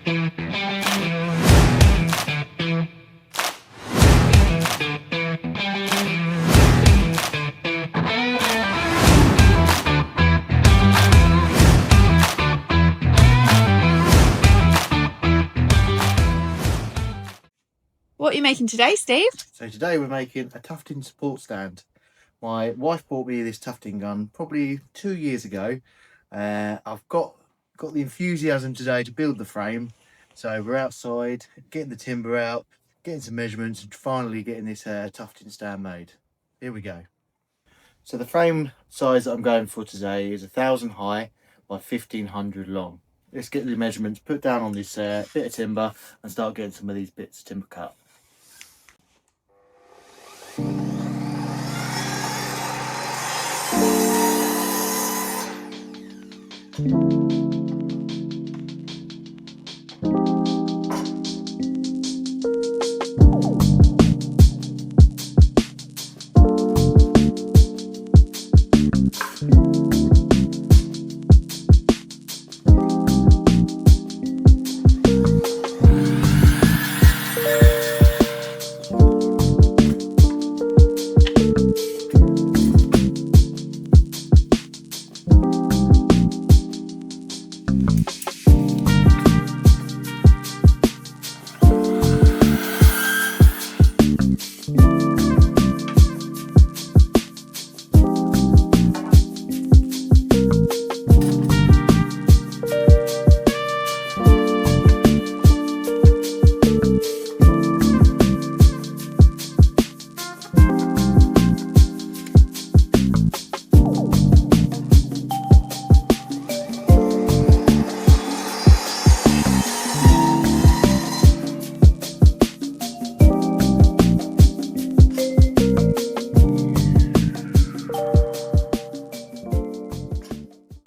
What are you making today, Steve? So today we're making a tufting support stand. My wife bought me this tufting gun probably 2 years ago. I've got the enthusiasm today to build the frame. So we're outside, getting the timber out, getting some measurements, and finally getting this tufting stand made. Here we go. So the frame size that I'm going for today is 1,000 high by 1,500 long. Let's get the measurements put down on this bit of timber and start getting some of these bits of timber cut.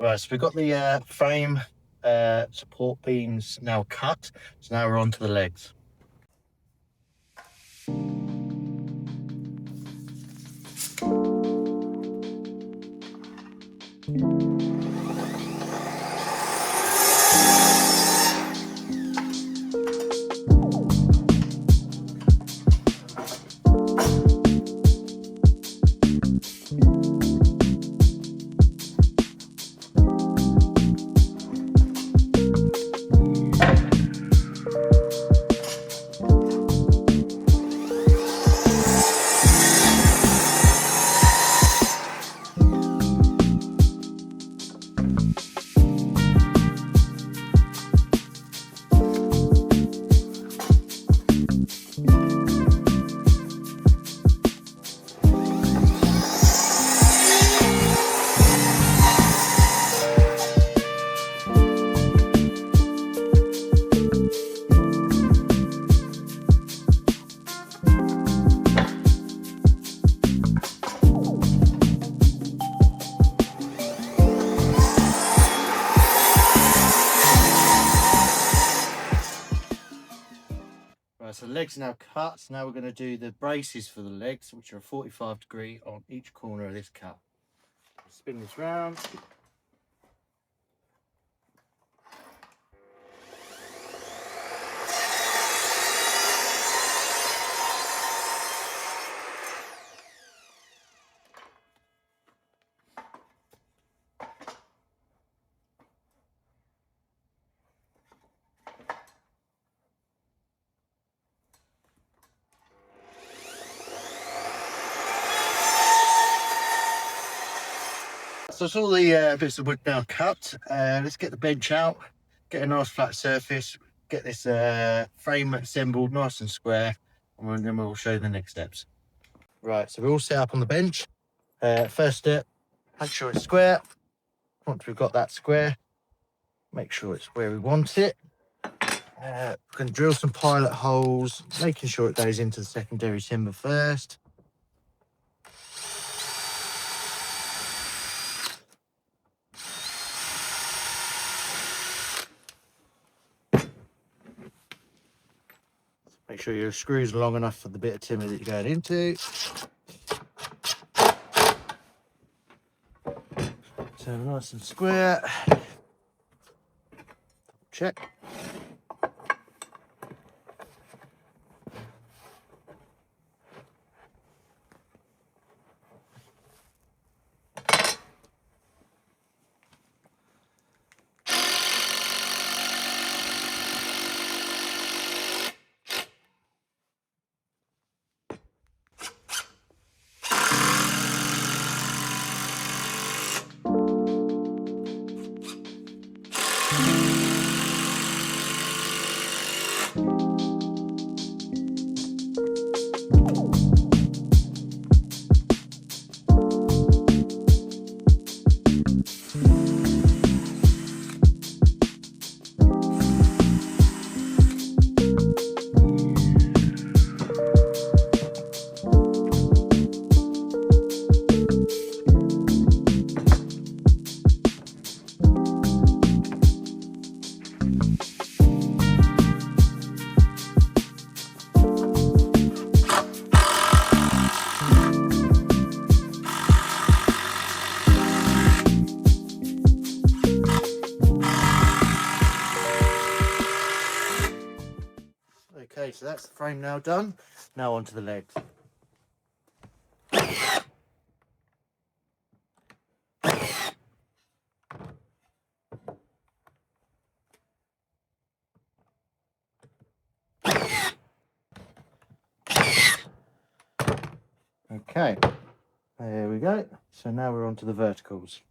Right, so we've got the frame support beams now cut, so now we're on to the legs. So the legs are now cut. So now we're going to do the braces for the legs, which are 45° on each corner of this cut. Spin this round. So it's all the bits of wood now cut. Let's get the bench out, get a nice flat surface, get this frame assembled nice and square, and then we'll show you the next steps. Right, so we're all set up on the bench. First step, make sure it's square. Once we've got that square, make sure it's where we want it. We're going to drill some pilot holes, making sure it goes into the secondary timber first. Make sure your screws are long enough for the bit of timber that you're going into. So nice and square. Check. Okay, so that's the frame now done. Now onto the legs. Okay, there we go. So now we're on to the verticals.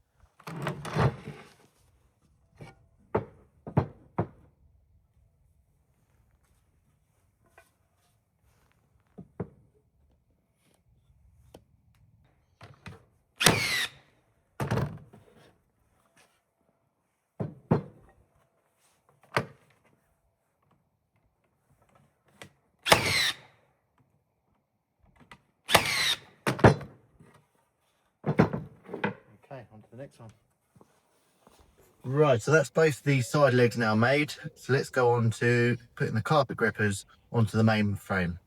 Okay, on to the next one. Right, so that's both the side legs now made. So let's go on to putting the carpet grippers onto the main frame.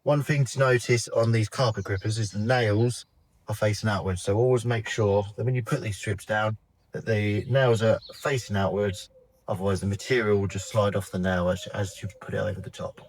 One thing to notice on these carpet grippers is the nails are facing outwards. So always make sure that when you put these strips down, that the nails are facing outwards. Otherwise the material will just slide off the nail as you put it over the top.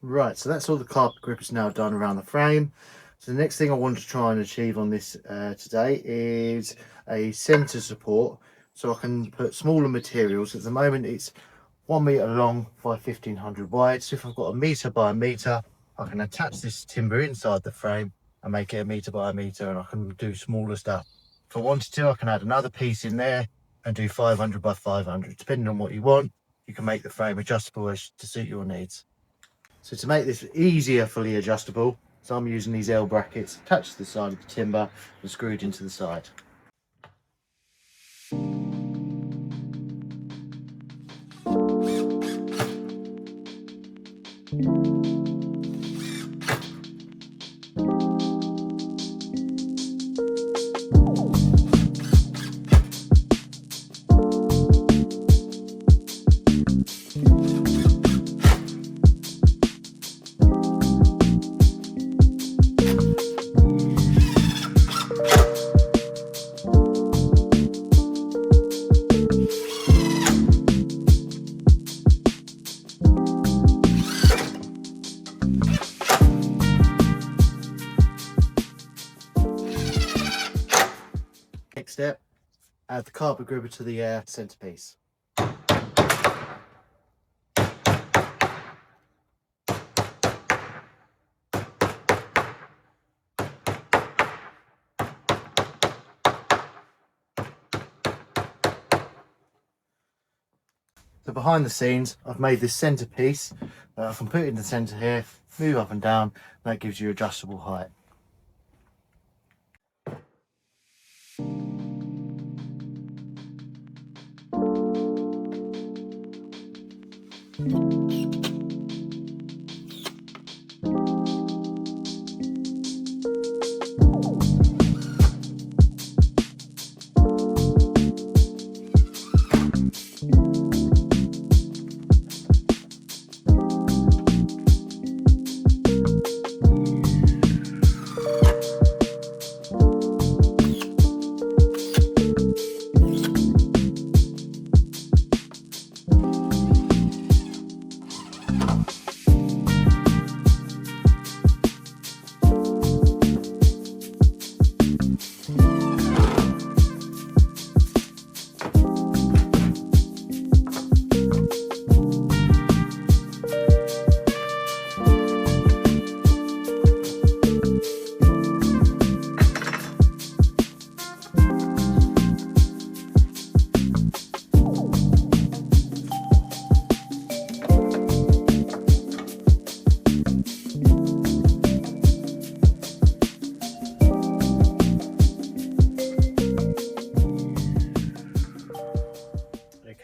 Right, so that's all the carpet grippers now done around the frame. So the next thing I want to try and achieve on this today is a centre support, so I can put smaller materials. At the moment it's 1 metre long by 1500 wide, so if I've got a metre by a metre, I can attach this timber inside the frame and make it a metre by a metre, and I can do smaller stuff. If I wanted to, I can add another piece in there and do 500 by 500. Depending on what you want, you can make the frame adjustable to suit your needs. So to make this easier fully adjustable, so I'm using these L brackets attached to the side of the timber and screwed into the side. Next step, add the carpet gripper to the centerpiece. So behind the scenes, I've made this centerpiece that I can put in the center here, move up and down, and that gives you adjustable height.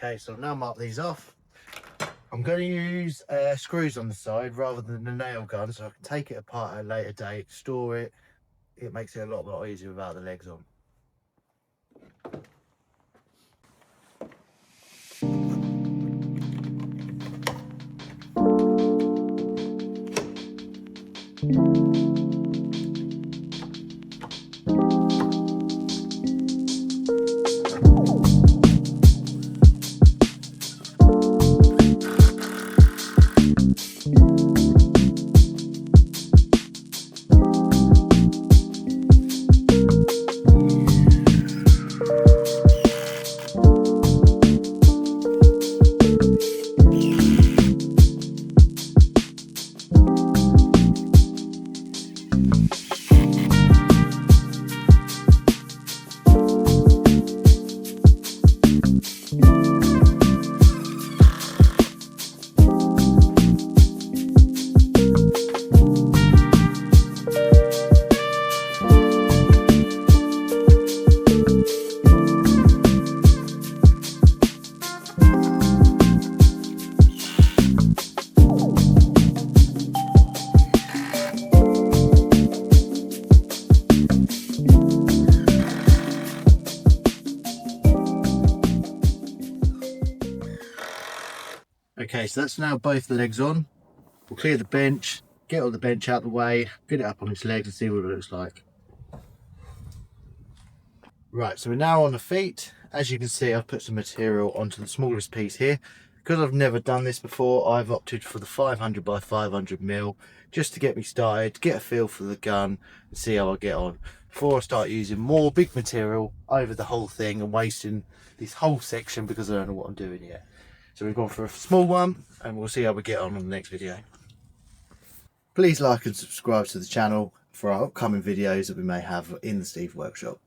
Okay, so I'll now mark these off. I'm going to use screws on the side rather than the nail gun, so I can take it apart at a later date, store it. It makes it a lot easier without the legs on. Okay, so that's now both the legs on. We'll clear the bench, get all the bench out of the way, get it up on its legs and see what it looks like. Right, so we're now on the feet. As you can see, I've put some material onto the smallest piece here. Because I've never done this before, I've opted for the 500 by 500 mil, just to get me started, get a feel for the gun and see how I get on, before I start using more big material over the whole thing and wasting this whole section because I don't know what I'm doing yet. So we've gone for a small one and we'll see how we get on the next video. Please like and subscribe to the channel for our upcoming videos that we may have in the Steve workshop.